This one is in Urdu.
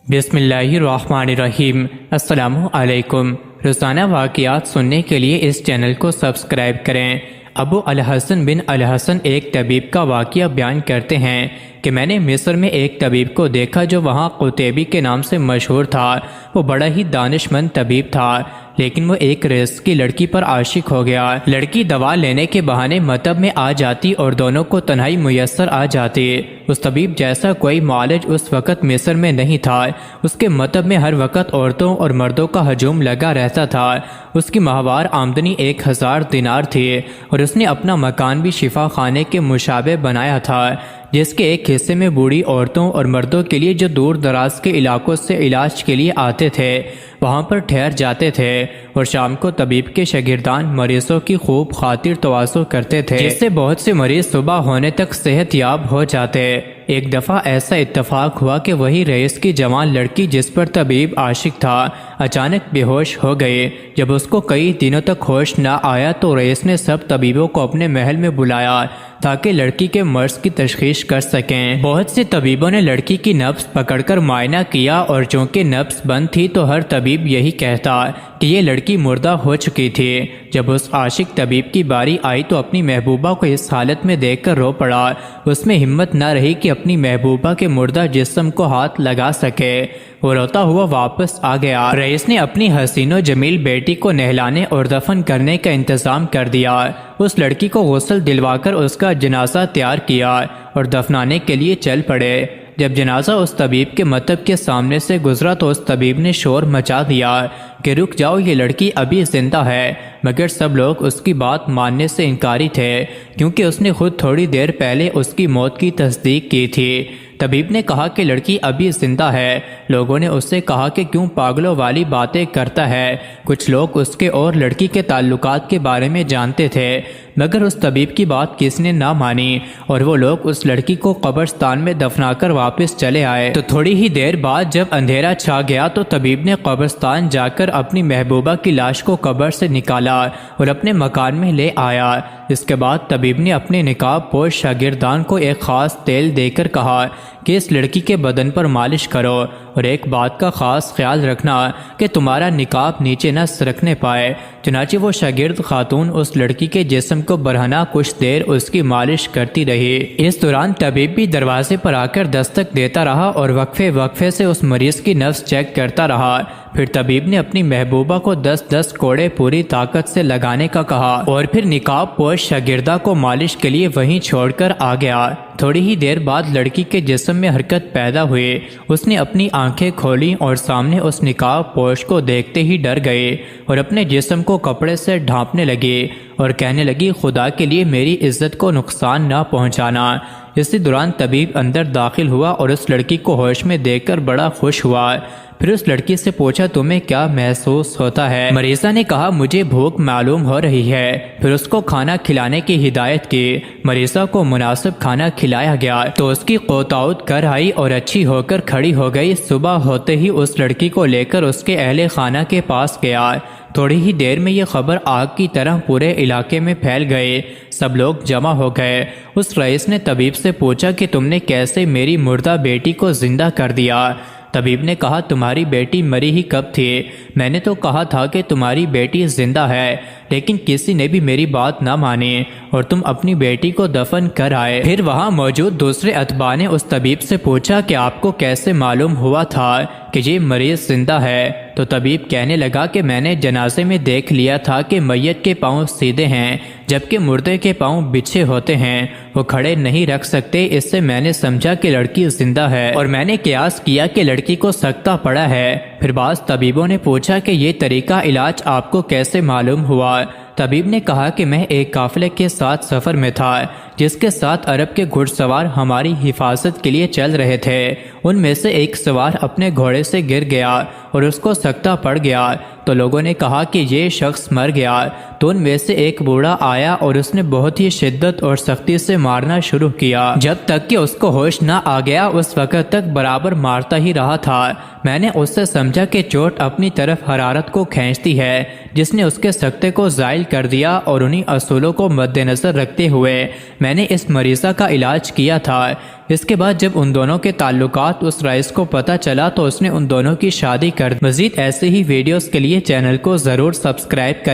بسم اللہ الرحمن الرحیم۔ السلام علیکم۔ روزانہ واقعات سننے کے لیے اس چینل کو سبسکرائب کریں۔ ابو الحسن بن الحسن ایک طبیب کا واقعہ بیان کرتے ہیں کہ میں نے مصر میں ایک طبیب کو دیکھا جو وہاں قطیبی کے نام سے مشہور تھا۔ وہ بڑا ہی دانش مند طبیب تھا، لیکن وہ ایک رئیس کی لڑکی پر عاشق ہو گیا۔ لڑکی دوا لینے کے بہانے مطب میں آ جاتی اور دونوں کو تنہائی میسر آ جاتی۔ اس طبیب جیسا کوئی معالج اس وقت مصر میں نہیں تھا۔ اس کے مطب میں ہر وقت عورتوں اور مردوں کا ہجوم لگا رہتا تھا۔ اس کی ماہوار آمدنی 1000 دینار تھی اور اس نے اپنا مکان بھی شفا خانے کے مشابہ بنایا تھا، جس کے ایک حصے میں بوڑھی عورتوں اور مردوں کے لیے جو دور دراز کے علاقوں سے علاج کے لیے آتے تھے وہاں پر ٹھہر جاتے تھے، اور شام کو طبیب کے شاگردان مریضوں کی خوب خاطر تواضع کرتے تھے، جس سے بہت سے مریض صبح ہونے تک صحت یاب ہو جاتے۔ ایک دفعہ ایسا اتفاق ہوا کہ وہی رئیس کی جوان لڑکی جس پر طبیب عاشق تھا اچانک بے ہوش ہو گئی۔ جب اس کو کئی دنوں تک ہوش نہ آیا تو رئیس نے سب طبیبوں کو اپنے محل میں بلایا تاکہ لڑکی کے مرض کی تشخیص کر سکیں۔ بہت سے طبیبوں نے لڑکی کی نبض پکڑ کر معائنہ کیا، اور چونکہ نبض بند تھی تو ہر طبیب یہی کہتا کہ یہ لڑکی مردہ ہو چکی تھی۔ جب اس عاشق طبیب کی باری آئی تو اپنی محبوبہ کو اس حالت میں دیکھ کر رو پڑا۔ اس میں ہمت نہ رہی کہ اپنی محبوبہ کے مردہ جسم کو ہاتھ لگا سکے۔ وہ روتا ہوا واپس آ گیا۔ رئیس نے اپنی حسین و جمیل بیٹی کو نہلانے اور دفن کرنے کا انتظام کر دیا۔ اس لڑکی کو غسل دلوا کر اس کا جنازہ تیار کیا اور دفنانے کے لیے چل پڑے۔ جب جنازہ اس طبیب کے مطب کے سامنے سے گزرا تو اس طبیب نے شور مچا دیا کہ رک جاؤ، یہ لڑکی ابھی زندہ ہے، مگر سب لوگ اس کی بات ماننے سے انکاری تھے کیونکہ اس نے خود تھوڑی دیر پہلے اس کی موت کی تصدیق کی تھی۔ طبیب نے کہا کہ لڑکی ابھی زندہ ہے۔ لوگوں نے اس سے کہا کہ کیوں پاگلوں والی باتیں کرتا ہے۔ کچھ لوگ اس کے اور لڑکی کے تعلقات کے بارے میں جانتے تھے، مگر اس طبیب کی بات کسی نے نہ مانی اور وہ لوگ اس لڑکی کو قبرستان میں دفنا کر واپس چلے آئے۔ تو تھوڑی ہی دیر بعد جب اندھیرا چھا گیا تو طبیب نے قبرستان جا کر اپنی محبوبہ کی لاش کو قبر سے نکالا اور اپنے مکان میں لے آیا۔ اس کے بعد طبیب نے اپنے نقاب پوش شاگردان کو ایک خاص تیل دے کر کہا کہ اس لڑکی کے بدن پر مالش کرو، اور ایک بات کا خاص خیال رکھنا کہ تمہارا نقاب نیچے نہ سرکنے پائے۔ چنانچہ وہ شاگرد خاتون اس لڑکی کے جسم کو برہنہ کچھ دیر اس کی مالش کرتی رہی۔ اس دوران طبیب بھی دروازے پر آ کر دستک دیتا رہا اور وقفے وقفے سے اس مریض کی نبض چیک کرتا رہا۔ پھر طبیب نے اپنی محبوبہ کو 10 کوڑے پوری طاقت سے لگانے کا کہا اور پھر نقاب پوش شاگردہ کو مالش کے لیے وہیں چھوڑ کر آ گیا۔ تھوڑی ہی دیر بعد لڑکی کے جسم میں حرکت پیدا ہوئی۔ اس نے اپنی آنکھیں کھولیں اور سامنے اس نقاب پوش کو دیکھتے ہی ڈر گئی اور اپنے جسم کو کپڑے سے ڈھانپنے لگی اور کہنے لگی، خدا کے لیے میری عزت کو نقصان نہ پہنچانا۔ اسی دوران طبیب اندر داخل ہوا اور اس لڑکی کو ہوش میں دیکھ کر بڑا خوش ہوا۔ پھر اس لڑکی سے پوچھا، تمہیں کیا محسوس ہوتا ہے؟ مریضہ نے کہا، مجھے بھوک معلوم ہو رہی ہے۔ پھر اس کو کھانا کھلانے کی ہدایت کی۔ مریضہ کو مناسب کھانا کھلایا گیا تو اس کی قوت کر آئی اور اچھی ہو کر کھڑی ہو گئی۔ صبح ہوتے ہی اس لڑکی کو لے کر اس کے اہل خانہ کے پاس گیا۔ تھوڑی ہی دیر میں یہ خبر آگ کی طرح پورے علاقے میں پھیل گئی۔ سب لوگ جمع ہو گئے۔ اس رئیس نے طبیب سے پوچھا کہ تم نے کیسے میری مردہ بیٹی کو زندہ کر دیا؟ طبیب نے کہا، تمہاری بیٹی مری ہی کب تھی؟ میں نے تو کہا تھا کہ تمہاری بیٹی زندہ ہے، لیکن کسی نے بھی میری بات نہ مانی اور تم اپنی بیٹی کو دفن کر آئے۔ پھر وہاں موجود دوسرے اتباع نے اس طبیب سے پوچھا کہ آپ کو کیسے معلوم ہوا تھا کہ یہ مریض زندہ ہے؟ تو طبیب کہنے لگا کہ میں نے جنازے میں دیکھ لیا تھا کہ میت کے پاؤں سیدھے ہیں جبکہ مردے کے پاؤں بچھے ہوتے ہیں، وہ کھڑے نہیں رکھ سکتے۔ اس سے میں نے سمجھا کہ لڑکی زندہ ہے اور میں نے قیاس کیا کہ لڑکی کو سکتہ پڑا ہے۔ پھر بعض طبیبوں نے پوچھا کہ یہ طریقہ علاج آپ کو کیسے معلوم ہوا؟ طبیب نے کہا کہ میں ایک قافلے کے ساتھ سفر میں تھا جس کے ساتھ عرب کے گھڑ سوار ہماری حفاظت کے لیے چل رہے تھے۔ ان میں سے ایک سوار اپنے گھوڑے سے گر گیا اور اس کو سکتہ پڑ گیا تو لوگوں نے کہا کہ یہ شخص مر گیا۔ تو ان میں سے ایک بوڑھا آیا اور اس نے بہت ہی شدت اور سختی سے مارنا شروع کیا جب تک کہ اس کو ہوش نہ آ گیا۔ اس وقت تک برابر مارتا ہی رہا تھا۔ میں نے اس سے سمجھا کہ چوٹ اپنی طرف حرارت کو کھینچتی ہے، جس نے اس کے سکتے کو زائل کر دیا، اور انہی اصولوں کو مد نظر رکھتے ہوئے میں نے اس مریضہ کا علاج کیا تھا۔ اس کے بعد جب ان دونوں کے تعلقات اس رئیس کو پتہ چلا تو اس نے ان دونوں کی شادی کر دی۔ مزید ایسے ہی ویڈیوز کے لیے چینل کو ضرور سبسکرائب کریں۔